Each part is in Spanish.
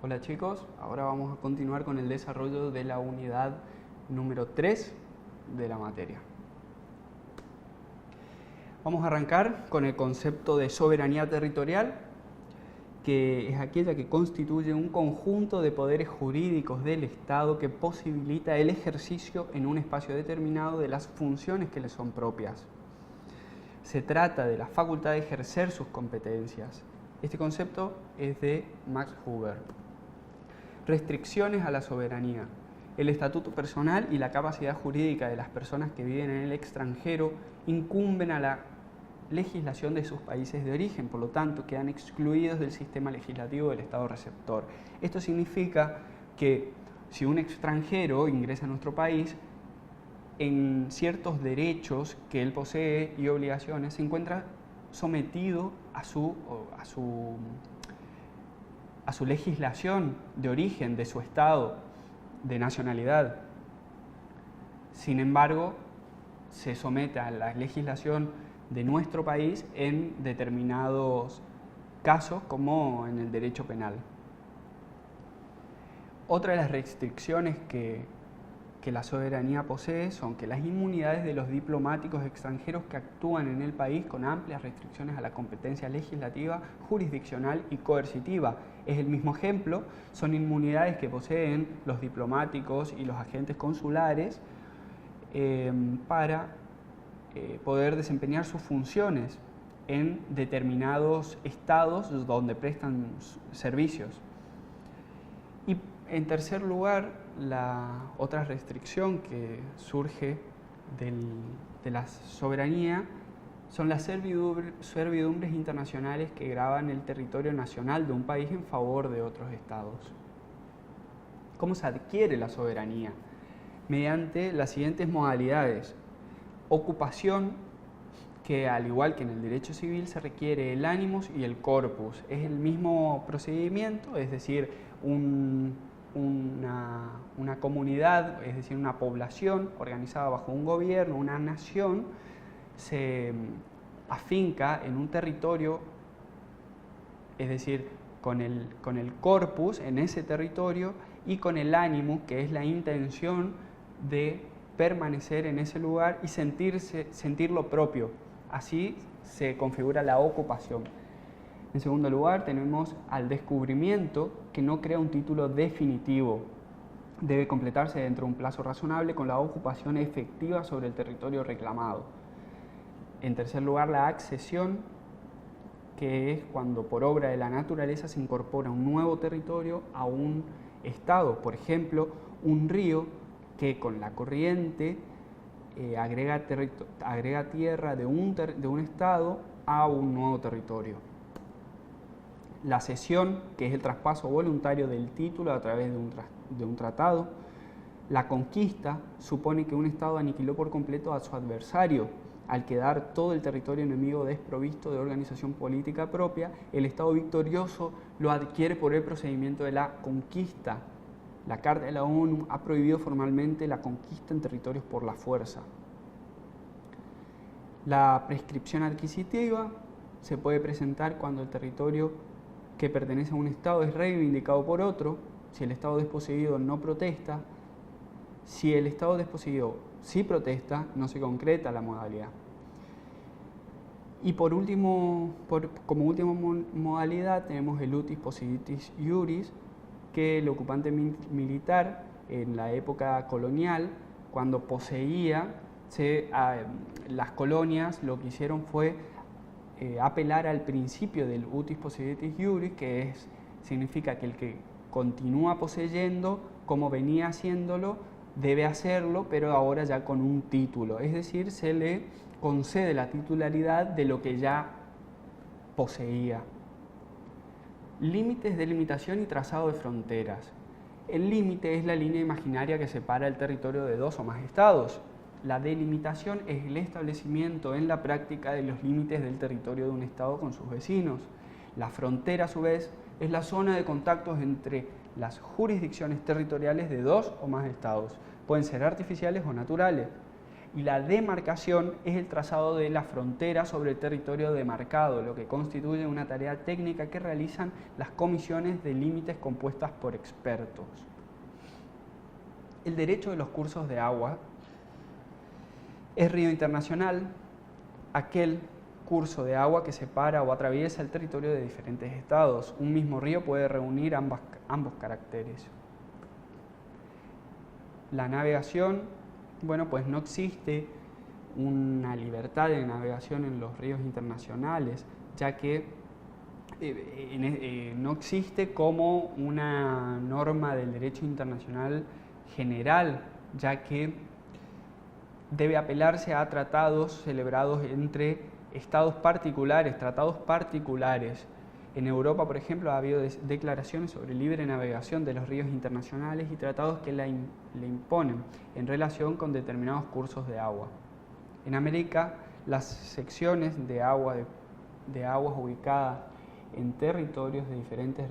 Hola chicos, ahora vamos a continuar con el desarrollo de la unidad número 3 de la materia. Vamos a arrancar con el concepto de soberanía territorial, que es aquella que constituye un conjunto de poderes jurídicos del Estado que posibilita el ejercicio en un espacio determinado de las funciones que le son propias. Se trata de la facultad de ejercer sus competencias. Este concepto es de Max Huber. Restricciones a la soberanía. El estatuto personal y la capacidad jurídica de las personas que viven en el extranjero incumben a la legislación de sus países de origen, por lo tanto quedan excluidos del sistema legislativo del Estado receptor. Esto significa que si un extranjero ingresa a nuestro país, en ciertos derechos que él posee y obligaciones se encuentra sometido a su legislación de origen, de su estado, de nacionalidad. Sin embargo, se somete a la legislación de nuestro país en determinados casos, como en el derecho penal. Otra de las restricciones que la soberanía posee son que las inmunidades de los diplomáticos extranjeros que actúan en el país con amplias restricciones a la competencia legislativa, jurisdiccional y coercitiva. Es el mismo ejemplo, son inmunidades que poseen los diplomáticos y los agentes consulares para poder desempeñar sus funciones en determinados estados donde prestan servicios. Y en tercer lugar, la otra restricción que surge de la soberanía son las servidumbres internacionales que gravan el territorio nacional de un país en favor de otros estados. ¿Cómo se adquiere la soberanía? Mediante las siguientes modalidades. Ocupación, que al igual que en el derecho civil se requiere el animus y el corpus. Es el mismo procedimiento, es decir, una comunidad, es decir, una población organizada bajo un gobierno, una nación, se afinca en un territorio, es decir, con el corpus en ese territorio y con el ánimo, que es la intención de permanecer en ese lugar y sentir lo propio. Así se configura la ocupación. En segundo lugar, tenemos al descubrimiento, que no crea un título definitivo. Debe completarse dentro de un plazo razonable con la ocupación efectiva sobre el territorio reclamado. En tercer lugar, la accesión, que es cuando por obra de la naturaleza se incorpora un nuevo territorio a un estado. Por ejemplo, un río que con la corriente agrega tierra de un estado a un nuevo territorio. La cesión, que es el traspaso voluntario del título a través de un tratado. La conquista supone que un estado aniquiló por completo a su adversario. Al quedar todo el territorio enemigo desprovisto de organización política propia, el estado victorioso lo adquiere por el procedimiento de la conquista. La Carta de la ONU ha prohibido formalmente la conquista en territorios por la fuerza. La prescripción adquisitiva se puede presentar cuando el territorio que pertenece a un estado es reivindicado por otro, si el estado desposeído no protesta. Si el estado desposeído sí protesta, no se concreta la modalidad. Y por último, como última modalidad tenemos el utis possidetis iuris, que el ocupante militar en la época colonial, cuando poseía, las colonias lo que hicieron fue apelar al principio del utis possidetis iuris, que significa que el que continúa poseyendo, como venía haciéndolo, debe hacerlo, pero ahora ya con un título. Es decir, se le concede la titularidad de lo que ya poseía. Límites, delimitación y trazado de fronteras. El límite es la línea imaginaria que separa el territorio de dos o más estados. La delimitación es el establecimiento en la práctica de los límites del territorio de un estado con sus vecinos. La frontera, a su vez, es la zona de contactos entre las jurisdicciones territoriales de dos o más estados. Pueden ser artificiales o naturales. y la demarcación es el trazado de la frontera sobre el territorio demarcado, lo que constituye una tarea técnica que realizan las comisiones de límites compuestas por expertos. El derecho de los cursos de agua es río internacional, aquel curso de agua que separa o atraviesa el territorio de diferentes estados. Un mismo río puede reunir ambos caracteres. La navegación, bueno, pues no existe una libertad de navegación en los ríos internacionales, ya que no existe como una norma del derecho internacional general, ya que debe apelarse a tratados celebrados entre estados particulares, tratados particulares. En Europa, por ejemplo, ha habido declaraciones sobre libre navegación de los ríos internacionales y tratados que le imponen en relación con determinados cursos de agua. En América, las secciones de aguas ubicadas en territorios de diferentes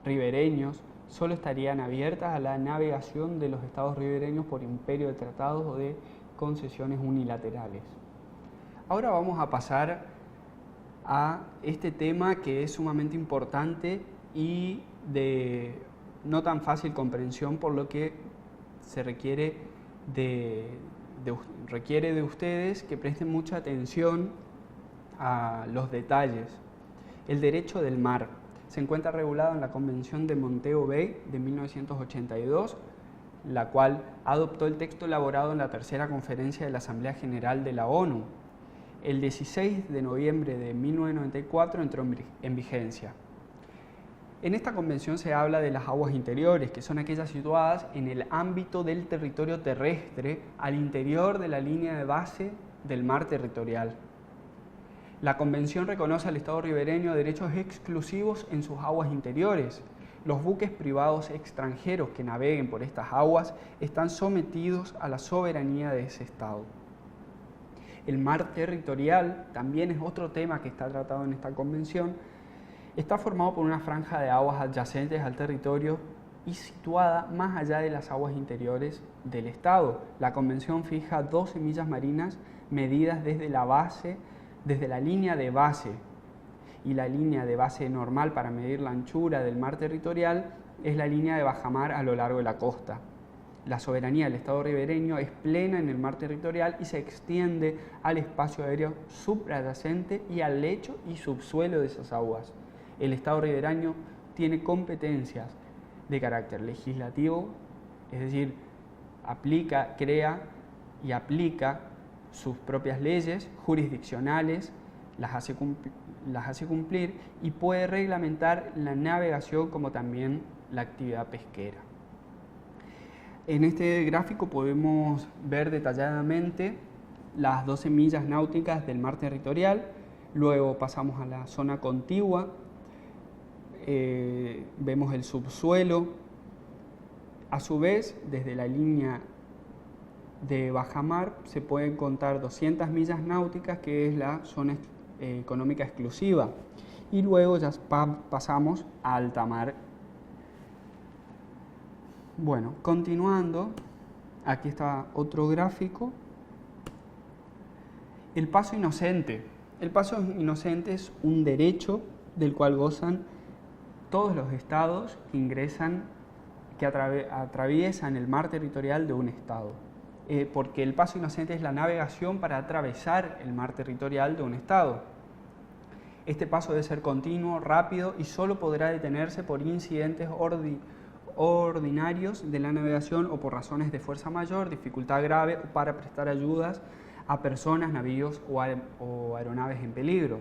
ribereños solo estarían abiertas a la navegación de los estados ribereños por imperio de tratados o de concesiones unilaterales. Ahora vamos a pasar a este tema que es sumamente importante y de no tan fácil comprensión, por lo que se requiere de ustedes que presten mucha atención a los detalles. El derecho del mar se encuentra regulado en la Convención de Montego Bay de 1982, la cual adoptó el texto elaborado en la tercera conferencia de la Asamblea General de la ONU. El 16 de noviembre de 1994 entró en vigencia. En esta convención se habla de las aguas interiores, que son aquellas situadas en el ámbito del territorio terrestre, al interior de la línea de base del mar territorial. La convención reconoce al Estado ribereño derechos exclusivos en sus aguas interiores. Los buques privados extranjeros que naveguen por estas aguas están sometidos a la soberanía de ese Estado. El mar territorial también es otro tema que está tratado en esta convención. Está formado por una franja de aguas adyacentes al territorio y situada más allá de las aguas interiores del Estado. La convención fija 12 millas marinas medidas desde la línea de base, y la línea de base normal para medir la anchura del mar territorial es la línea de bajamar a lo largo de la costa. La soberanía del Estado ribereño es plena en el mar territorial y se extiende al espacio aéreo subyacente y al lecho y subsuelo de esas aguas. El Estado ribereño tiene competencias de carácter legislativo, es decir, crea y aplica sus propias leyes jurisdiccionales, las hace cumplir y puede reglamentar la navegación como también la actividad pesquera. En este gráfico podemos ver detalladamente las 12 millas náuticas del mar territorial, luego pasamos a la zona contigua, vemos el subsuelo, a su vez desde la línea de bajamar se pueden contar 200 millas náuticas, que es la zona económica exclusiva, y luego ya pasamos a alta mar. Bueno, continuando, aquí está otro gráfico. El paso inocente. El paso inocente es un derecho del cual gozan todos los estados que ingresan, que atraviesan el mar territorial de un estado. Porque el paso inocente es la navegación para atravesar el mar territorial de un estado. Este paso debe ser continuo, rápido y solo podrá detenerse por incidentes ordinarios de la navegación o por razones de fuerza mayor, dificultad grave o para prestar ayudas a personas, navíos o aeronaves en peligro.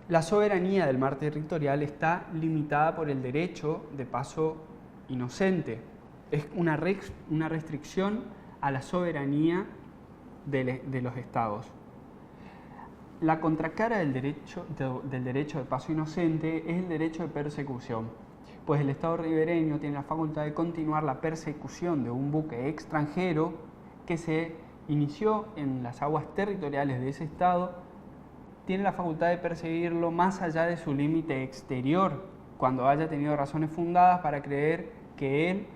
La soberanía del mar territorial está limitada por el derecho de paso inocente. Es una restricción a la soberanía de los estados. La contracara del derecho de paso inocente es el derecho de persecución, pues el Estado ribereño tiene la facultad de continuar la persecución de un buque extranjero que se inició en las aguas territoriales de ese Estado, tiene la facultad de perseguirlo más allá de su límite exterior, cuando haya tenido razones fundadas para creer que él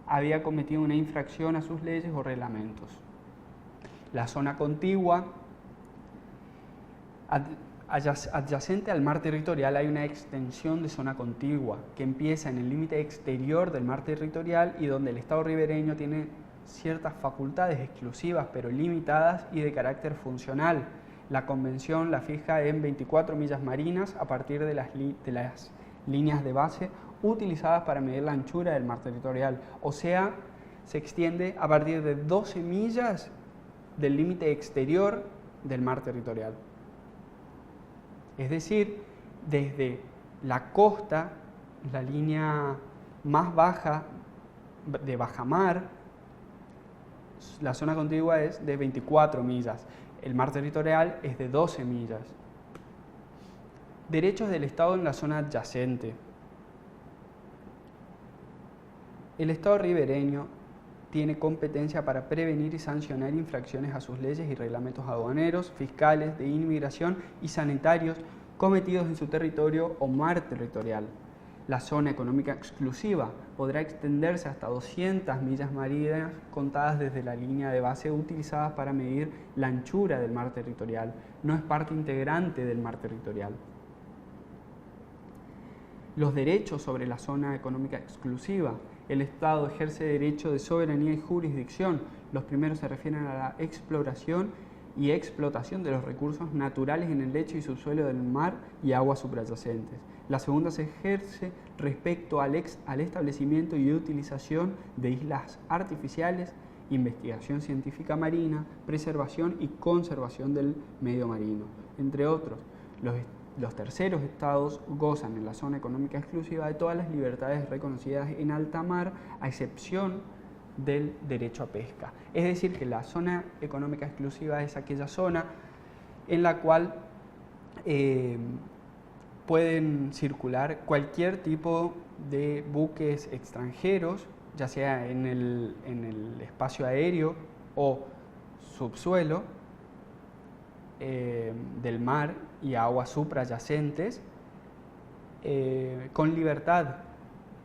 había cometido una infracción a sus leyes o reglamentos. La zona contigua, adyacente al mar territorial hay una extensión de zona contigua que empieza en el límite exterior del mar territorial y donde el Estado ribereño tiene ciertas facultades exclusivas pero limitadas y de carácter funcional. La Convención la fija en 24 millas marinas a partir de las líneas de base utilizadas para medir la anchura del mar territorial, o sea, se extiende a partir de 12 millas del límite exterior del mar territorial. Es decir, desde la costa, la línea más baja de bajamar, la zona contigua es de 24 millas, el mar territorial es de 12 millas. Derechos del Estado en la zona adyacente. El Estado ribereño tiene competencia para prevenir y sancionar infracciones a sus leyes y reglamentos aduaneros, fiscales, de inmigración y sanitarios cometidos en su territorio o mar territorial. La zona económica exclusiva podrá extenderse hasta 200 millas marinas contadas desde la línea de base utilizadas para medir la anchura del mar territorial. No es parte integrante del mar territorial. Los derechos sobre la zona económica exclusiva. El Estado ejerce derecho de soberanía y jurisdicción. Los primeros se refieren a la exploración y explotación de los recursos naturales en el lecho y subsuelo del mar y aguas subyacentes. La segunda se ejerce respecto al establecimiento y utilización de islas artificiales, investigación científica marina, preservación y conservación del medio marino, entre otros. Los terceros estados gozan en la zona económica exclusiva de todas las libertades reconocidas en alta mar, a excepción del derecho a pesca. Es decir, que la zona económica exclusiva es aquella zona en la cual pueden circular cualquier tipo de buques extranjeros, ya sea en el espacio aéreo o subsuelo del mar y aguas suprayacentes, con libertad,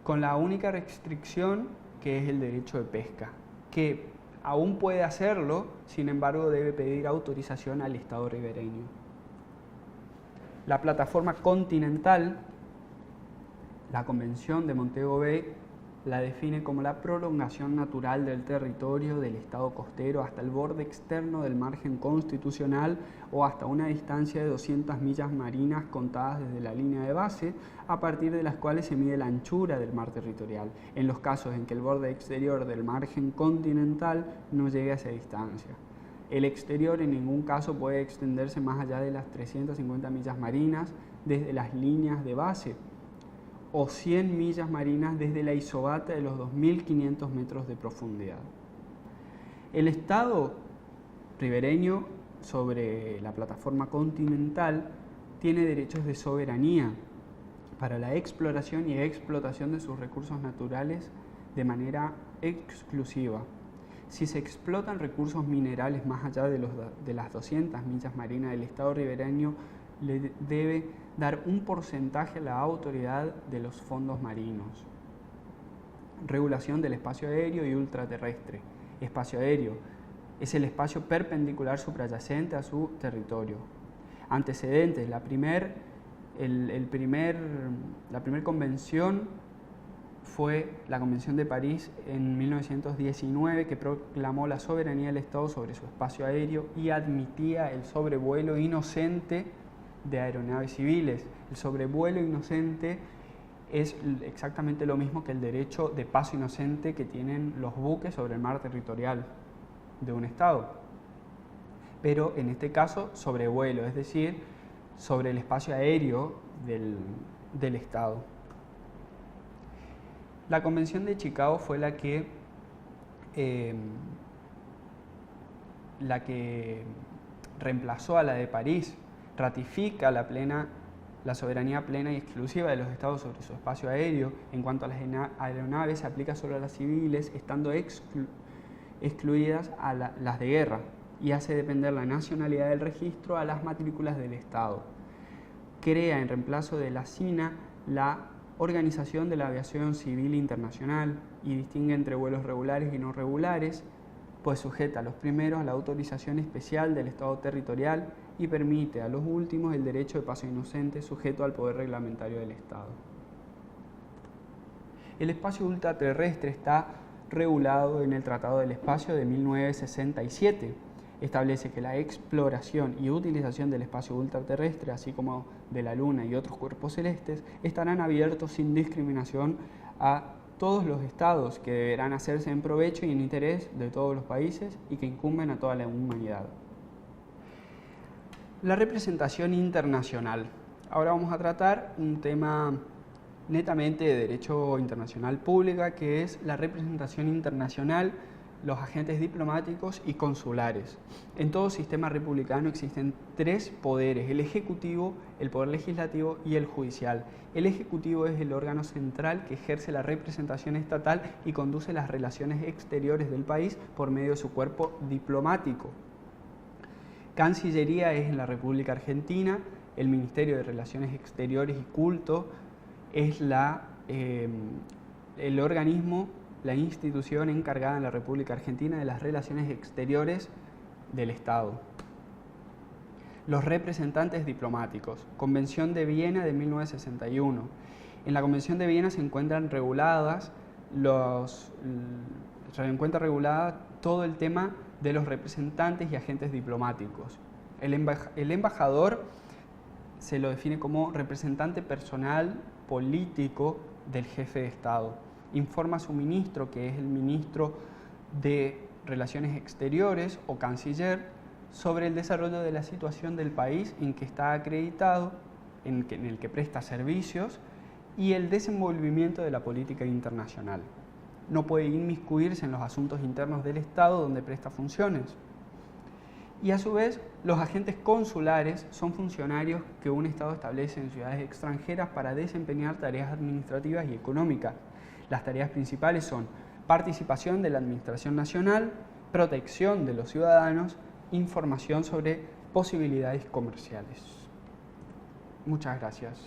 con la única restricción que es el derecho de pesca, que aún puede hacerlo, sin embargo debe pedir autorización al Estado ribereño. La plataforma continental, la Convención de Montego Bay, la define como la prolongación natural del territorio del Estado costero hasta el borde externo del margen constitucional o hasta una distancia de 200 millas marinas contadas desde la línea de base, a partir de las cuales se mide la anchura del mar territorial, en los casos en que el borde exterior del margen continental no llegue a esa distancia. El exterior en ningún caso puede extenderse más allá de las 350 millas marinas desde las líneas de base, o 100 millas marinas desde la isobata de los 2.500 metros de profundidad. El Estado ribereño sobre la plataforma continental tiene derechos de soberanía para la exploración y explotación de sus recursos naturales de manera exclusiva. Si se explotan recursos minerales más allá de las 200 millas marinas, el Estado ribereño le debe dar un porcentaje a la autoridad de los fondos marinos. Regulación del espacio aéreo y ultraterrestre. Espacio aéreo es el espacio perpendicular suprayacente a su territorio. Antecedentes. La primera convención fue la Convención de París en 1919, que proclamó la soberanía del Estado sobre su espacio aéreo y admitía el sobrevuelo inocente de aeronaves civiles. El sobrevuelo inocente es exactamente lo mismo que el derecho de paso inocente que tienen los buques sobre el mar territorial de un Estado. Pero en este caso, sobrevuelo, es decir, sobre el espacio aéreo del Estado. La Convención de Chicago fue la que reemplazó a la de París. Ratifica la soberanía plena y exclusiva de los Estados sobre su espacio aéreo. En cuanto a las aeronaves, se aplica solo a las civiles, estando excluidas a las de guerra, y hace depender la nacionalidad del registro a las matrículas del Estado. Crea en reemplazo de la SINA la Organización de la Aviación Civil Internacional y distingue entre vuelos regulares y no regulares, pues sujeta a los primeros a la autorización especial del Estado territorial y permite a los últimos el derecho de paso inocente sujeto al poder reglamentario del Estado. El espacio ultraterrestre está regulado en el Tratado del Espacio de 1967. Establece que la exploración y utilización del espacio ultraterrestre, así como de la Luna y otros cuerpos celestes, estarán abiertos sin discriminación a todos los estados, que deberán hacerse en provecho y en interés de todos los países y que incumben a toda la humanidad. La representación internacional. Ahora vamos a tratar un tema netamente de derecho internacional pública, que es la representación internacional, los agentes diplomáticos y consulares. En todo sistema republicano existen tres poderes: el ejecutivo, el poder legislativo y el judicial. El ejecutivo es el órgano central que ejerce la representación estatal y conduce las relaciones exteriores del país por medio de su cuerpo diplomático. Cancillería es en la República Argentina, el Ministerio de Relaciones Exteriores y Culto es el organismo, la institución encargada en la República Argentina de las relaciones exteriores del Estado. Los representantes diplomáticos. Convención de Viena de 1961. En la Convención de Viena se encuentra regulada todo el tema de los representantes y agentes diplomáticos. El embajador se lo define como representante personal político del jefe de Estado. Informa a su ministro, que es el ministro de Relaciones Exteriores o canciller, sobre el desarrollo de la situación del país en que está acreditado, en el que presta servicios, y el desenvolvimiento de la política internacional. No puede inmiscuirse en los asuntos internos del Estado donde presta funciones. Y a su vez, los agentes consulares son funcionarios que un Estado establece en ciudades extranjeras para desempeñar tareas administrativas y económicas. Las tareas principales son participación de la Administración Nacional, protección de los ciudadanos, información sobre posibilidades comerciales. Muchas gracias.